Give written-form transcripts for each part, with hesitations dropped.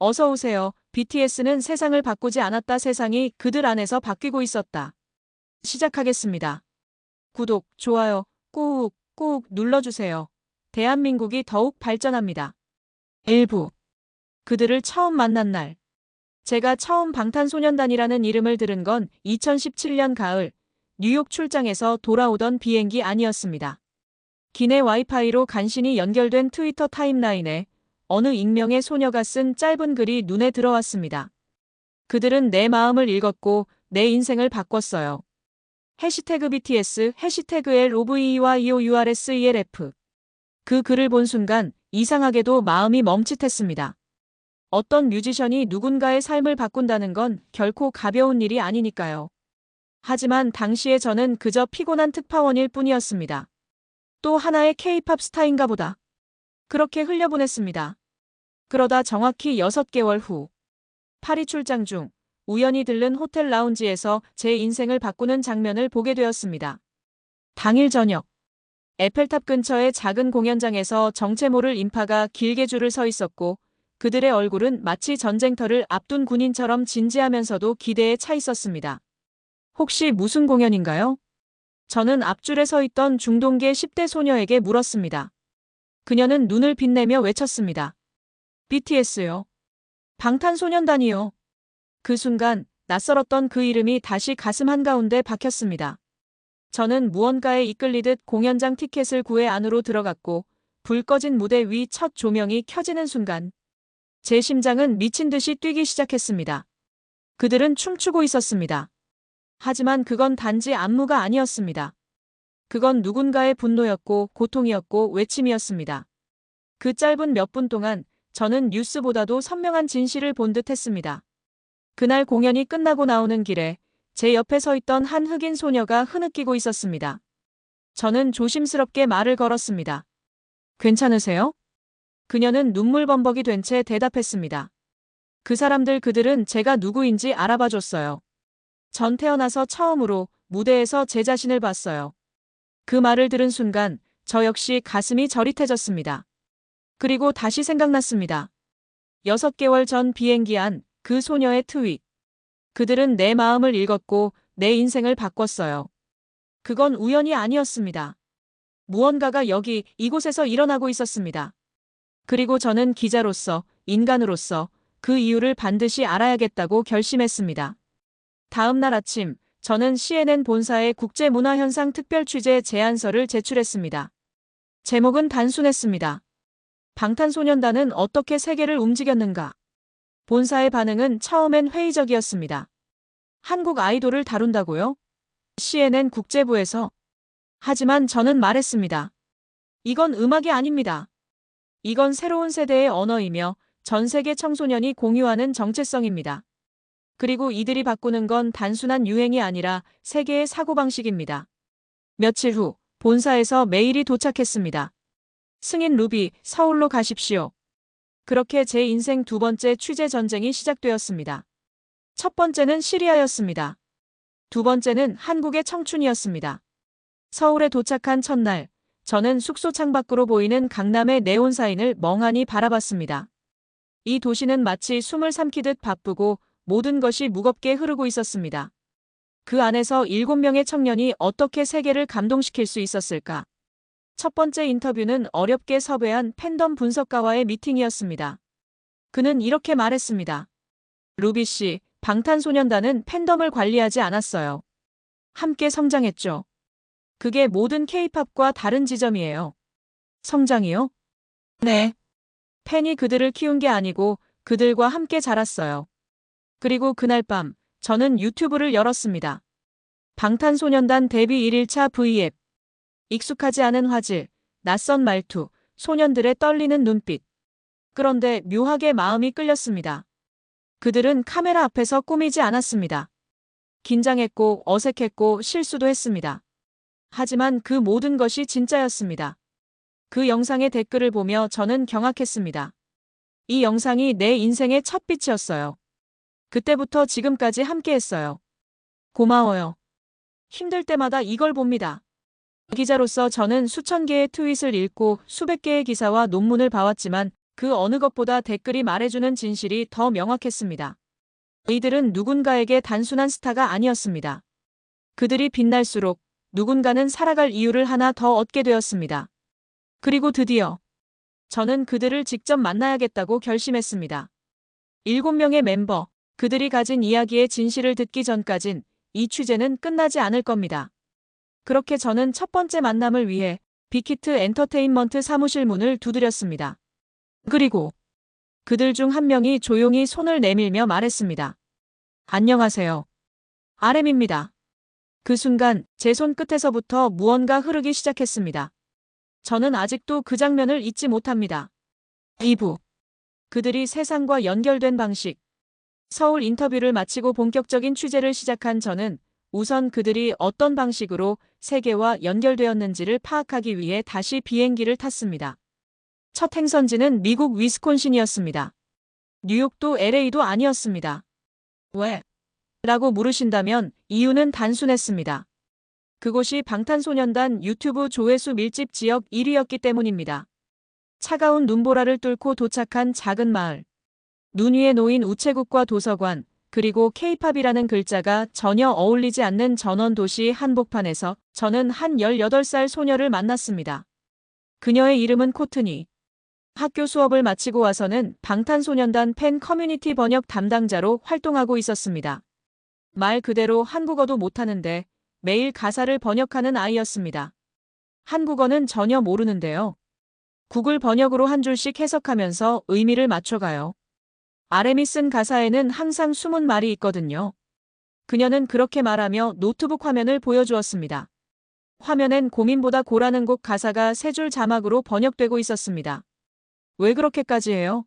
어서 오세요. BTS는 세상을 바꾸지 않았다. 세상이 그들 안에서 바뀌고 있었다. 시작하겠습니다. 구독, 좋아요, 꾹 눌러주세요. 대한민국이 더욱 발전합니다. 일부. 그들을 처음 만난 날. 제가 처음 방탄소년단이라는 이름을 들은 건 2017년 가을, 뉴욕 출장에서 돌아오던 비행기 안이었습니다. 기내 와이파이로 간신히 연결된 트위터 타임라인에 어느 익명의 소녀가 쓴 짧은 글이 눈에 들어왔습니다. 그들은 내 마음을 읽었고 내 인생을 바꿨어요. 해시태그 BTS, 해시태그 LOVE와 EOURSELF. 그 글을 본 순간 이상하게도 마음이 멈칫했습니다. 어떤 뮤지션이 누군가의 삶을 바꾼다는 건 결코 가벼운 일이 아니니까요. 하지만 당시에 저는 그저 피곤한 특파원일 뿐이었습니다. 또 하나의 K-팝 스타인가 보다. 그렇게 흘려보냈습니다. 그러다 정확히 6개월 후, 파리 출장 중 우연히 들른 호텔 라운지에서 제 인생을 바꾸는 장면을 보게 되었습니다. 당일 저녁, 에펠탑 근처의 작은 공연장에서 정체 모를 인파가 길게 줄을 서 있었고 그들의 얼굴은 마치 전쟁터를 앞둔 군인처럼 진지하면서도 기대에 차 있었습니다. 혹시 무슨 공연인가요? 저는 앞줄에 서 있던 중동계 10대 소녀에게 물었습니다. 그녀는 눈을 빛내며 외쳤습니다. BTS요. 방탄소년단이요. 그 순간 낯설었던 그 이름이 다시 가슴 한가운데 박혔습니다. 저는 무언가에 이끌리듯 공연장 티켓을 구해 안으로 들어갔고 불 꺼진 무대 위 첫 조명이 켜지는 순간 제 심장은 미친 듯이 뛰기 시작했습니다. 그들은 춤추고 있었습니다. 하지만 그건 단지 안무가 아니었습니다. 그건 누군가의 분노였고 고통이었고 외침이었습니다. 그 짧은 몇 분 동안 저는 뉴스보다도 선명한 진실을 본 듯했습니다. 그날 공연이 끝나고 나오는 길에 제 옆에 서 있던 한 흑인 소녀가 흐느끼고 있었습니다. 저는 조심스럽게 말을 걸었습니다. 괜찮으세요? 그녀는 눈물범벅이 된 채 대답했습니다. 그 사람들 그들은 제가 누구인지 알아봐줬어요. 전 태어나서 처음으로 무대에서 제 자신을 봤어요. 그 말을 들은 순간 저 역시 가슴이 저릿해졌습니다. 그리고 다시 생각났습니다. 6개월 전 비행기 안 그 소녀의 트윗. 그들은 내 마음을 읽었고 내 인생을 바꿨어요. 그건 우연이 아니었습니다. 무언가가 여기 이곳에서 일어나고 있었습니다. 그리고 저는 기자로서, 인간으로서 그 이유를 반드시 알아야겠다고 결심했습니다. 다음 날 아침, 저는 CNN 본사에 국제문화현상 특별 취재 제안서를 제출했습니다. 제목은 단순했습니다. 방탄소년단은 어떻게 세계를 움직였는가? 본사의 반응은 처음엔 회의적이었습니다. 한국 아이돌을 다룬다고요? CNN 국제부에서. 하지만 저는 말했습니다. 이건 음악이 아닙니다. 이건 새로운 세대의 언어이며 전 세계 청소년이 공유하는 정체성입니다. 그리고 이들이 바꾸는 건 단순한 유행이 아니라 세계의 사고방식입니다. 며칠 후 본사에서 메일이 도착했습니다. 승인 루비, 서울로 가십시오. 그렇게 제 인생 두 번째 취재 전쟁이 시작되었습니다. 첫 번째는 시리아였습니다. 두 번째는 한국의 청춘이었습니다. 서울에 도착한 첫날, 저는 숙소 창밖으로 보이는 강남의 네온 사인을 멍하니 바라봤습니다. 이 도시는 마치 숨을 삼키듯 바쁘고 모든 것이 무겁게 흐르고 있었습니다. 그 안에서 7명의 청년이 어떻게 세계를 감동시킬 수 있었을까? 첫 번째 인터뷰는 어렵게 섭외한 팬덤 분석가와의 미팅이었습니다. 그는 이렇게 말했습니다. 루비 씨, 방탄소년단은 팬덤을 관리하지 않았어요. 함께 성장했죠. 그게 모든 K-팝과 다른 지점이에요. 성장이요? 네. 팬이 그들을 키운 게 아니고 그들과 함께 자랐어요. 그리고 그날 밤, 저는 유튜브를 열었습니다. 방탄소년단 데뷔 1일차 V앱. 익숙하지 않은 화질, 낯선 말투, 소년들의 떨리는 눈빛. 그런데 묘하게 마음이 끌렸습니다. 그들은 카메라 앞에서 꾸미지 않았습니다. 긴장했고 어색했고 실수도 했습니다. 하지만 그 모든 것이 진짜였습니다. 그 영상의 댓글을 보며 저는 경악했습니다. 이 영상이 내 인생의 첫 빛이었어요. 그때부터 지금까지 함께했어요. 고마워요. 힘들 때마다 이걸 봅니다. 기자로서 저는 수천 개의 트윗을 읽고 수백 개의 기사와 논문을 봐왔지만 그 어느 것보다 댓글이 말해주는 진실이 더 명확했습니다. 이들은 누군가에게 단순한 스타가 아니었습니다. 그들이 빛날수록 누군가는 살아갈 이유를 하나 더 얻게 되었습니다. 그리고 드디어 저는 그들을 직접 만나야겠다고 결심했습니다. 7명의 멤버, 그들이 가진 이야기의 진실을 듣기 전까진 이 취재는 끝나지 않을 겁니다. 그렇게 저는 첫 번째 만남을 위해 빅히트 엔터테인먼트 사무실 문을 두드렸습니다. 그리고 그들 중 한 명이 조용히 손을 내밀며 말했습니다. 안녕하세요. RM입니다. 그 순간 제 손끝에서부터 무언가 흐르기 시작했습니다. 저는 아직도 그 장면을 잊지 못합니다. 2부. 그들이 세상과 연결된 방식. 서울 인터뷰를 마치고 본격적인 취재를 시작한 저는 우선 그들이 어떤 방식으로 세계와 연결되었는지를 파악하기 위해 다시 비행기를 탔습니다. 첫 행선지는 미국 위스콘신이었습니다. 뉴욕도 LA도 아니었습니다. 왜? 라고 물으신다면 이유는 단순했습니다. 그곳이 방탄소년단 유튜브 조회수 밀집 지역 1위였기 때문입니다. 차가운 눈보라를 뚫고 도착한 작은 마을. 눈 위에 놓인 우체국과 도서관, 그리고 K-팝이라는 글자가 전혀 어울리지 않는 전원도시 한복판에서 저는 한 18살 소녀를 만났습니다. 그녀의 이름은 코트니. 학교 수업을 마치고 와서는 방탄소년단 팬 커뮤니티 번역 담당자로 활동하고 있었습니다. 말 그대로 한국어도 못하는데 매일 가사를 번역하는 아이였습니다. 한국어는 전혀 모르는데요. 구글 번역으로 한 줄씩 해석하면서 의미를 맞춰가요. RM이 쓴 가사에는 항상 숨은 말이 있거든요. 그녀는 그렇게 말하며 노트북 화면을 보여주었습니다. 화면엔 고민보다 고라는 곡 가사가 3줄 자막으로 번역되고 있었습니다. 왜 그렇게까지 해요?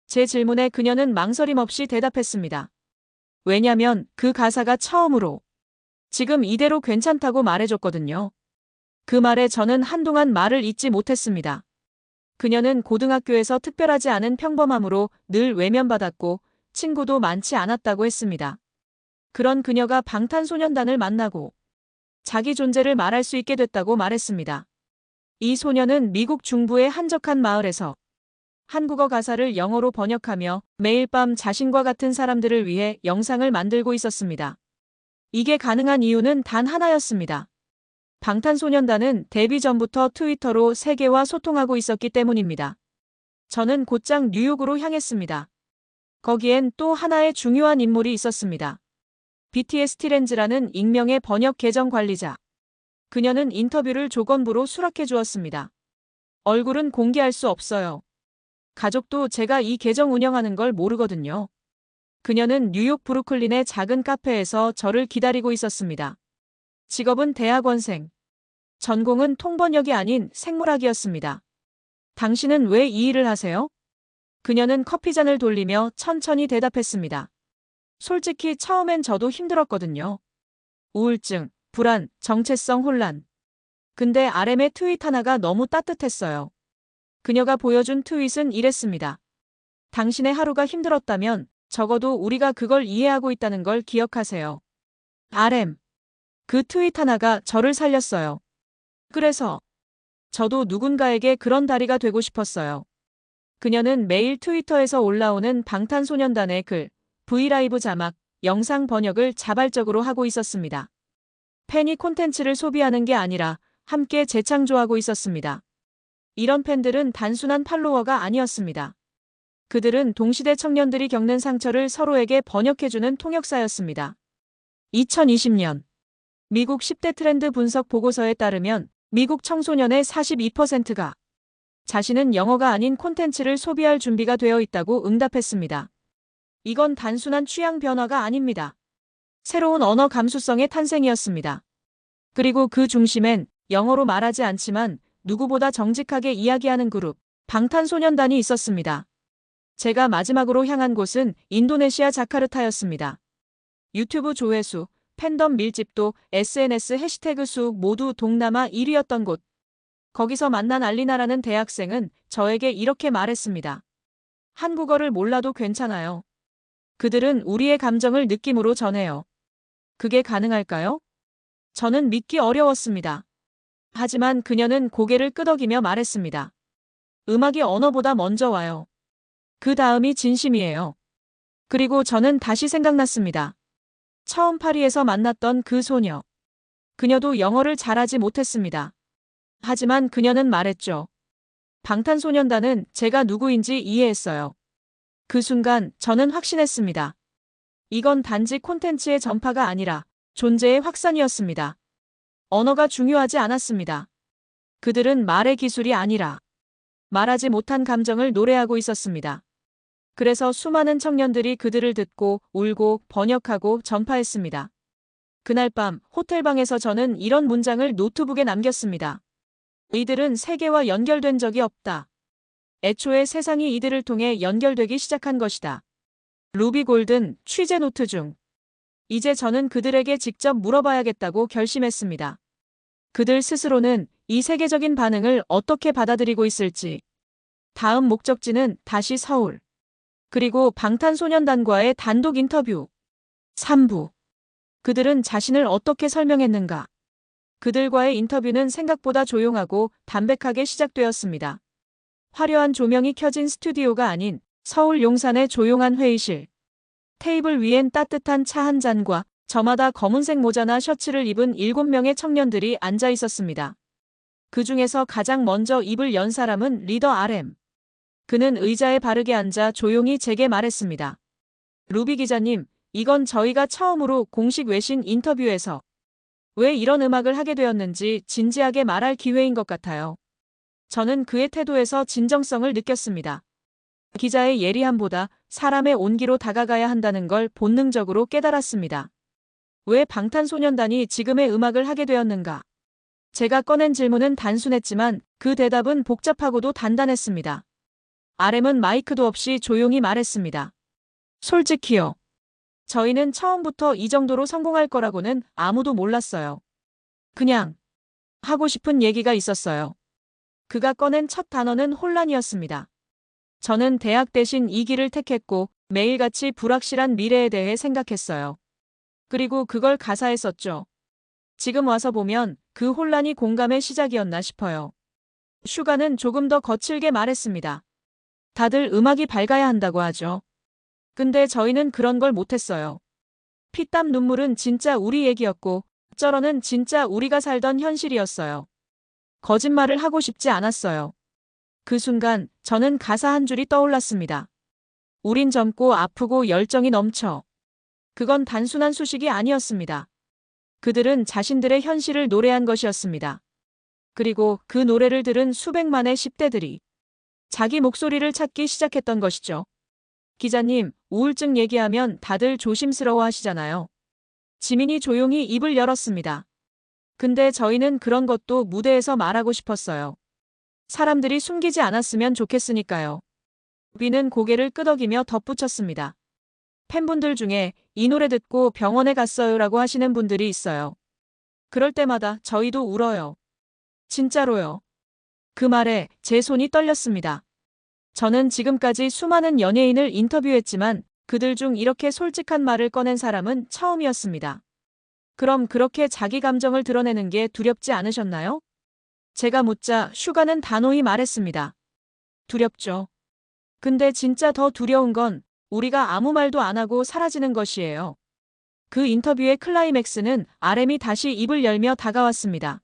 제 질문에 그녀는 망설임 없이 대답했습니다. 왜냐면 그 가사가 처음으로 지금 이대로 괜찮다고 말해줬거든요. 그 말에 저는 한동안 말을 잇지 못했습니다. 그녀는 고등학교에서 특별하지 않은 평범함으로 늘 외면받았고 친구도 많지 않았다고 했습니다. 그런 그녀가 방탄소년단을 만나고 자기 존재를 말할 수 있게 됐다고 말했습니다. 이 소녀는 미국 중부의 한적한 마을에서 한국어 가사를 영어로 번역하며 매일 밤 자신과 같은 사람들을 위해 영상을 만들고 있었습니다. 이게 가능한 이유는 단 하나였습니다. 방탄소년단은 데뷔 전부터 트위터로 세계와 소통하고 있었기 때문입니다. 저는 곧장 뉴욕으로 향했습니다. 거기엔 또 하나의 중요한 인물이 있었습니다. BTS 티렌즈라는 익명의 번역 계정 관리자. 그녀는 인터뷰를 조건부로 수락해 주었습니다. 얼굴은 공개할 수 없어요. 가족도 제가 이 계정 운영하는 걸 모르거든요. 그녀는 뉴욕 브루클린의 작은 카페에서 저를 기다리고 있었습니다. 직업은 대학원생. 전공은 통번역이 아닌 생물학이었습니다. 당신은 왜 이 일을 하세요? 그녀는 커피잔을 돌리며 천천히 대답했습니다. 솔직히 처음엔 저도 힘들었거든요. 우울증, 불안, 정체성 혼란. 근데 RM의 트윗 하나가 너무 따뜻했어요. 그녀가 보여준 트윗은 이랬습니다. 당신의 하루가 힘들었다면 적어도 우리가 그걸 이해하고 있다는 걸 기억하세요. RM. 그 트윗 하나가 저를 살렸어요. 그래서 저도 누군가에게 그런 다리가 되고 싶었어요. 그녀는 매일 트위터에서 올라오는 방탄소년단의 글, 브이라이브 자막, 영상 번역을 자발적으로 하고 있었습니다. 팬이 콘텐츠를 소비하는 게 아니라 함께 재창조하고 있었습니다. 이런 팬들은 단순한 팔로워가 아니었습니다. 그들은 동시대 청년들이 겪는 상처를 서로에게 번역해주는 통역사였습니다. 2020년 미국 10대 트렌드 분석 보고서에 따르면 미국 청소년의 42%가 자신은 영어가 아닌 콘텐츠를 소비할 준비가 되어 있다고 응답했습니다. 이건 단순한 취향 변화가 아닙니다. 새로운 언어 감수성의 탄생이었습니다. 그리고 그 중심엔 영어로 말하지 않지만 누구보다 정직하게 이야기하는 그룹, 방탄소년단이 있었습니다. 제가 마지막으로 향한 곳은 인도네시아 자카르타였습니다. 유튜브 조회수, 팬덤 밀집도, SNS 해시태그 수 모두 동남아 1위였던 곳. 거기서 만난 알리나라는 대학생은 저에게 이렇게 말했습니다. 한국어를 몰라도 괜찮아요. 그들은 우리의 감정을 느낌으로 전해요. 그게 가능할까요? 저는 믿기 어려웠습니다. 하지만 그녀는 고개를 끄덕이며 말했습니다. 음악이 언어보다 먼저 와요. 그 다음이 진심이에요. 그리고 저는 다시 생각났습니다. 처음 파리에서 만났던 그 소녀. 그녀도 영어를 잘하지 못했습니다. 하지만 그녀는 말했죠. 방탄소년단은 제가 누구인지 이해했어요. 그 순간 저는 확신했습니다. 이건 단지 콘텐츠의 전파가 아니라 존재의 확산이었습니다. 언어가 중요하지 않았습니다. 그들은 말의 기술이 아니라 말하지 못한 감정을 노래하고 있었습니다. 그래서 수많은 청년들이 그들을 듣고 울고 번역하고 전파했습니다. 그날 밤 호텔방에서 저는 이런 문장을 노트북에 남겼습니다. 이들은 세계와 연결된 적이 없다. 애초에 세상이 이들을 통해 연결되기 시작한 것이다. 루비 골든 취재 노트 중. 이제 저는 그들에게 직접 물어봐야겠다고 결심했습니다. 그들 스스로는 이 세계적인 반응을 어떻게 받아들이고 있을지. 다음 목적지는 다시 서울. 그리고 방탄소년단과의 단독 인터뷰. 3부. 그들은 자신을 어떻게 설명했는가? 그들과의 인터뷰는 생각보다 조용하고 담백하게 시작되었습니다. 화려한 조명이 켜진 스튜디오가 아닌 서울 용산의 조용한 회의실. 테이블 위엔 따뜻한 차 한 잔과 저마다 검은색 모자나 셔츠를 입은 7명의 청년들이 앉아 있었습니다. 그 중에서 가장 먼저 입을 연 사람은 리더 RM. 그는 의자에 바르게 앉아 조용히 제게 말했습니다. 루비 기자님, 이건 저희가 처음으로 공식 외신 인터뷰에서 왜 이런 음악을 하게 되었는지 진지하게 말할 기회인 것 같아요. 저는 그의 태도에서 진정성을 느꼈습니다. 기자의 예리함보다 사람의 온기로 다가가야 한다는 걸 본능적으로 깨달았습니다. 왜 방탄소년단이 지금의 음악을 하게 되었는가? 제가 꺼낸 질문은 단순했지만 그 대답은 복잡하고도 단단했습니다. RM은 마이크도 없이 조용히 말했습니다. 솔직히요. 저희는 처음부터 이 정도로 성공할 거라고는 아무도 몰랐어요. 그냥 하고 싶은 얘기가 있었어요. 그가 꺼낸 첫 단어는 혼란이었습니다. 저는 대학 대신 이 길을 택했고 매일같이 불확실한 미래에 대해 생각했어요. 그리고 그걸 가사에 썼죠. 지금 와서 보면 그 혼란이 공감의 시작이었나 싶어요. 슈가는 조금 더 거칠게 말했습니다. 다들 음악이 밝아야 한다고 하죠. 근데 저희는 그런 걸 못했어요. 피땀 눈물은 진짜 우리 얘기였고 쩔어는 진짜 우리가 살던 현실이었어요. 거짓말을 하고 싶지 않았어요. 그 순간 저는 가사 한 줄이 떠올랐습니다. 우린 젊고 아프고 열정이 넘쳐. 그건 단순한 수식이 아니었습니다. 그들은 자신들의 현실을 노래한 것이었습니다. 그리고 그 노래를 들은 수백만의 10대들이 자기 목소리를 찾기 시작했던 것이죠. 기자님, 우울증 얘기하면 다들 조심스러워 하시잖아요. 지민이 조용히 입을 열었습니다. 근데 저희는 그런 것도 무대에서 말하고 싶었어요. 사람들이 숨기지 않았으면 좋겠으니까요. 비는 고개를 끄덕이며 덧붙였습니다. 팬분들 중에 이 노래 듣고 병원에 갔어요라고 하시는 분들이 있어요. 그럴 때마다 저희도 울어요. 진짜로요. 그 말에 제 손이 떨렸습니다. 저는 지금까지 수많은 연예인을 인터뷰했지만 그들 중 이렇게 솔직한 말을 꺼낸 사람은 처음이었습니다. 그럼 그렇게 자기 감정을 드러내는 게 두렵지 않으셨나요? 제가 묻자 슈가는 단호히 말했습니다. 두렵죠. 근데 진짜 더 두려운 건 우리가 아무 말도 안 하고 사라지는 것이에요. 그 인터뷰의 클라이맥스는 RM이 다시 입을 열며 다가왔습니다.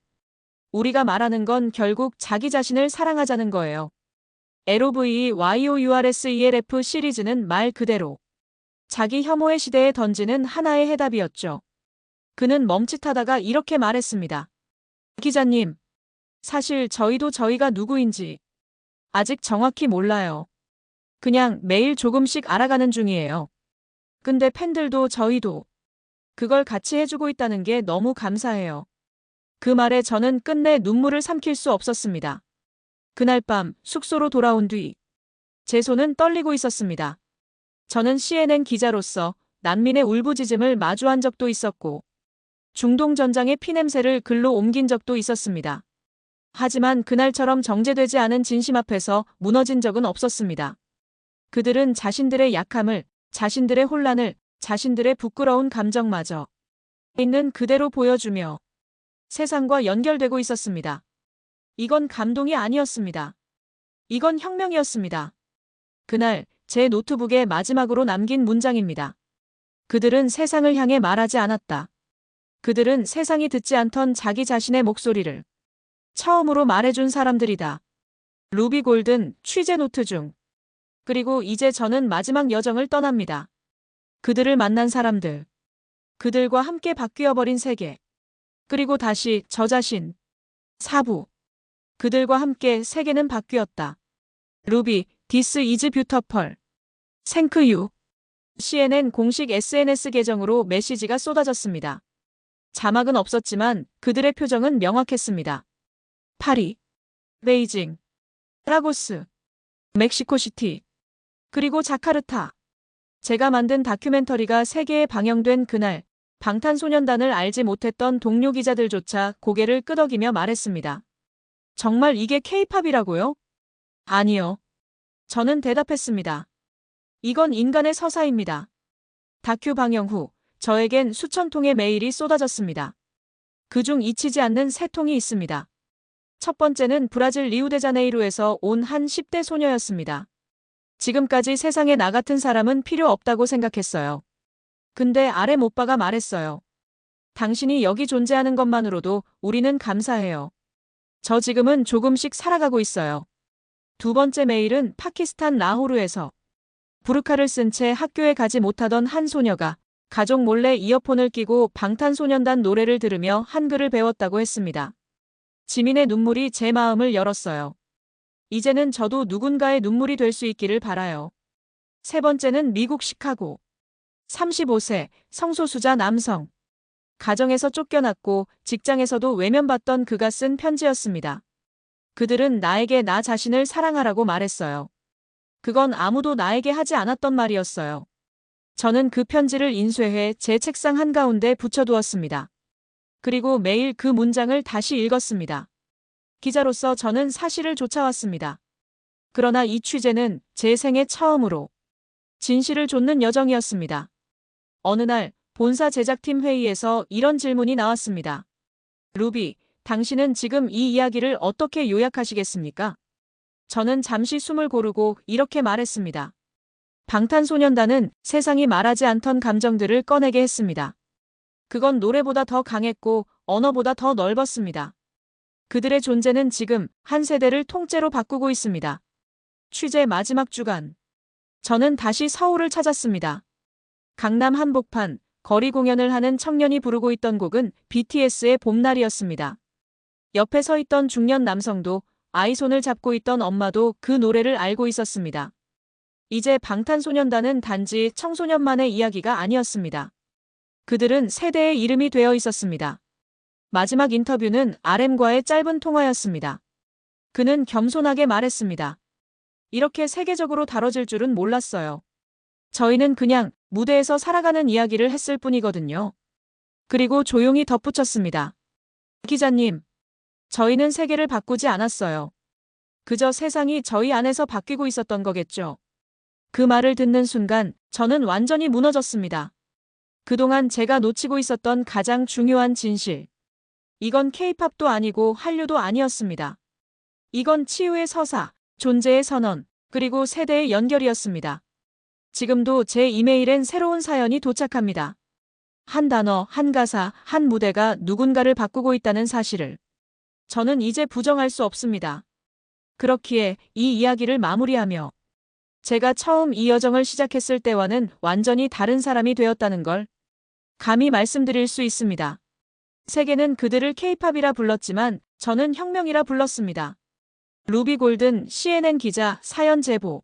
우리가 말하는 건 결국 자기 자신을 사랑하자는 거예요. LOVE YOURSELF 시리즈는 말 그대로 자기 혐오의 시대에 던지는 하나의 해답이었죠. 그는 멈칫하다가 이렇게 말했습니다. 기자님, 사실 저희도 저희가 누구인지 아직 정확히 몰라요. 그냥 매일 조금씩 알아가는 중이에요. 근데 팬들도 저희도 그걸 같이 해주고 있다는 게 너무 감사해요. 그 말에 저는 끝내 눈물을 삼킬 수 없었습니다. 그날 밤 숙소로 돌아온 뒤 제 손은 떨리고 있었습니다. 저는 CNN 기자로서 난민의 울부짖음을 마주한 적도 있었고 중동 전장의 피냄새를 글로 옮긴 적도 있었습니다. 하지만 그날처럼 정제되지 않은 진심 앞에서 무너진 적은 없었습니다. 그들은 자신들의 약함을, 자신들의 혼란을, 자신들의 부끄러운 감정마저 있는 그대로 보여주며 세상과 연결되고 있었습니다. 이건 감동이 아니었습니다. 이건 혁명이었습니다. 그날 제 노트북에 마지막으로 남긴 문장입니다. 그들은 세상을 향해 말하지 않았다. 그들은 세상이 듣지 않던 자기 자신의 목소리를 처음으로 말해준 사람들이다. 루비 골든 취재 노트 중. 그리고 이제 저는 마지막 여정을 떠납니다. 그들을 만난 사람들. 그들과 함께 바뀌어버린 세계. 그리고 다시 저 자신. 4부. 그들과 함께 세계는 바뀌었다. 루비, This is beautiful. Thank you. CNN 공식 SNS 계정으로 메시지가 쏟아졌습니다. 자막은 없었지만 그들의 표정은 명확했습니다. 파리, 베이징, 라고스, 멕시코시티, 그리고 자카르타. 제가 만든 다큐멘터리가 세계에 방영된 그날, 방탄소년단을 알지 못했던 동료 기자들조차 고개를 끄덕이며 말했습니다. 정말 이게 K-팝이라고요? 아니요. 저는 대답했습니다. 이건 인간의 서사입니다. 다큐 방영 후 저에겐 수천 통의 메일이 쏟아졌습니다. 그중 잊히지 않는 세 통이 있습니다. 첫 번째는 브라질 리우데자네이루에서 온 한 10대 소녀였습니다. 지금까지 세상에 나 같은 사람은 필요 없다고 생각했어요. 근데 아렘 오빠가 말했어요. 당신이 여기 존재하는 것만으로도 우리는 감사해요. 저 지금은 조금씩 살아가고 있어요. 두 번째 메일은 파키스탄 라호르에서 부르카를 쓴 채 학교에 가지 못하던 한 소녀가 가족 몰래 이어폰을 끼고 방탄소년단 노래를 들으며 한글을 배웠다고 했습니다. 지민의 눈물이 제 마음을 열었어요. 이제는 저도 누군가의 눈물이 될 수 있기를 바라요. 세 번째는 미국 시카고. 35세 성소수자 남성. 가정에서 쫓겨났고 직장에서도 외면받던 그가 쓴 편지였습니다. 그들은 나에게 나 자신을 사랑하라고 말했어요. 그건 아무도 나에게 하지 않았던 말이었어요. 저는 그 편지를 인쇄해 제 책상 한가운데 붙여두었습니다. 그리고 매일 그 문장을 다시 읽었습니다. 기자로서 저는 사실을 쫓아왔습니다. 그러나 이 취재는 제 생애 처음으로 진실을 좇는 여정이었습니다. 어느 날 본사 제작팀 회의에서 이런 질문이 나왔습니다. 루비, 당신은 지금 이 이야기를 어떻게 요약하시겠습니까? 저는 잠시 숨을 고르고 이렇게 말했습니다. 방탄소년단은 세상이 말하지 않던 감정들을 꺼내게 했습니다. 그건 노래보다 더 강했고 언어보다 더 넓었습니다. 그들의 존재는 지금 한 세대를 통째로 바꾸고 있습니다. 취재 마지막 주간. 저는 다시 서울을 찾았습니다. 강남 한복판, 거리 공연을 하는 청년이 부르고 있던 곡은 BTS의 봄날이었습니다. 옆에 서 있던 중년 남성도 아이 손을 잡고 있던 엄마도 그 노래를 알고 있었습니다. 이제 방탄소년단은 단지 청소년만의 이야기가 아니었습니다. 그들은 세대의 이름이 되어 있었습니다. 마지막 인터뷰는 RM과의 짧은 통화였습니다. 그는 겸손하게 말했습니다. 이렇게 세계적으로 다뤄질 줄은 몰랐어요. 저희는 그냥 무대에서 살아가는 이야기를 했을 뿐이거든요. 그리고 조용히 덧붙였습니다. 기자님, 저희는 세계를 바꾸지 않았어요. 그저 세상이 저희 안에서 바뀌고 있었던 거겠죠. 그 말을 듣는 순간 저는 완전히 무너졌습니다. 그동안 제가 놓치고 있었던 가장 중요한 진실. 이건 K-팝도 아니고 한류도 아니었습니다. 이건 치유의 서사, 존재의 선언, 그리고 세대의 연결이었습니다. 지금도 제 이메일엔 새로운 사연이 도착합니다. 한 단어, 한 가사, 한 무대가 누군가를 바꾸고 있다는 사실을. 저는 이제 부정할 수 없습니다. 그렇기에 이 이야기를 마무리하며 제가 처음 이 여정을 시작했을 때와는 완전히 다른 사람이 되었다는 걸 감히 말씀드릴 수 있습니다. 세계는 그들을 K-팝이라 불렀지만 저는 혁명이라 불렀습니다. 루비 골든 CNN 기자 사연 제보.